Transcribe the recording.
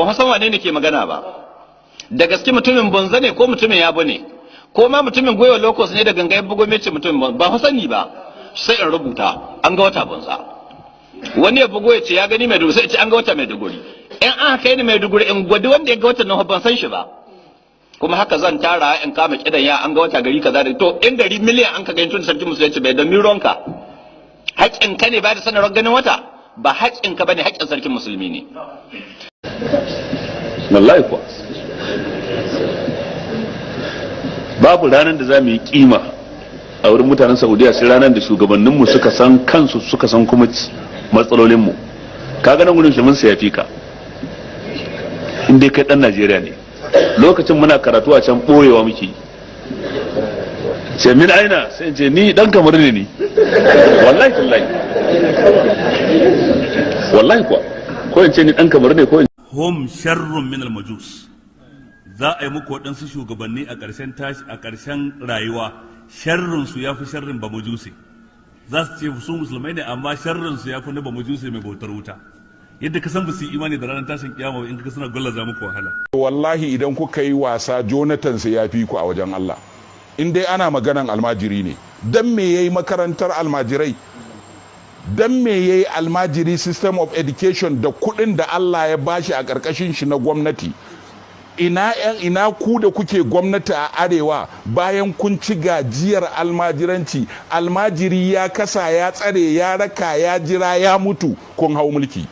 ba san wane ne ke magana ba, da gaske mutumin banza ne ko mutumin yabo ne, ko ma mutumin goyo lokos ne da gangayen bugo mece mutumin ba sani ba, sai in rubuta an ga wata banza. Wani ya bugo ya ce ya gani Maiduguri, sai ya ce an ga wata Maiduguri. In an kai ni Maiduguri in gwadi wanda ya ga wata nan ban san shi ba, kuma haka zan tara in kama kidan ya an ga wata gari kaza da to in gari miliyan an ka gani tun sarki musulunci bai da mironka. Haƙƙin ka ne ba da sanarwar ganin wata, ba haƙƙin ka bane, haƙƙin sarkin musulmi ne. Wallahi kuwa babu ranar da za mu yi kima a wurin mutanen Saudiya sai ranar da shugabanninmu suka san kansu, suka san kuma matsalolinmu. Kaga nan wurin shi mun sai yafi ka, in dai kai dan Najeriya ne. Lokacin muna karatu a can boyewa muke, ce min aina, sai ce ni dan kamar ne ni. Wallahi tallahi, wallahi kuwa, ko in ce ni dan kamar ne ko hum sharrun min al-majus. Za a yi muku waɗansu shugabanni a ƙarshen tashi, a ƙarshen rayuwa, sharrin su yafi sharrin ba majusi. Za su ce su musulmai ne amma sharrin su yafi na ba majusi mai bautar wuta. Yadda ka san ba su yi imani da ranar tashin kiyama in ka suna gallaza muku wahala. Wallahi idan kuka yi wasa Jonathan sai ya fi ku a wajen Allah. In dai ana maganan almajiri ne, dan me yayi makarantar almajirai? Dan me yayi almajiri system of education da kuɗin da Allah ya bashi a ƙarƙashin shi na gwamnati? Ina ku da kuke gwamnati a arewa bayan kun ci gajiyar almajiranci, almajiri ya kasa ya tsare ya raka ya jira ya mutu kun hau mulki.